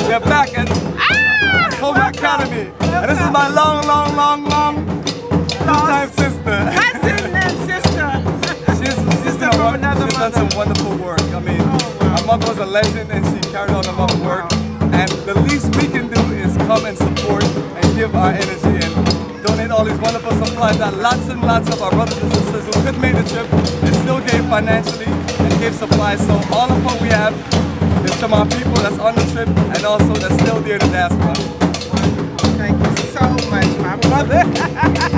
We're back at Home Academy. And this is my long two-time sister. Cousin and sister. She's from another done mother. some wonderful work. I mean, my mother was a legend and she carried on her mother's work. And the least we can do is come and support and give our energy and donate all these wonderful supplies that lots and lots of our brothers and sisters who couldn't make the trip and still gave financially and gave supplies. So all of what we have is from our people that's on the trip and also that's still there in the diaspora. Thank you so much, my brother.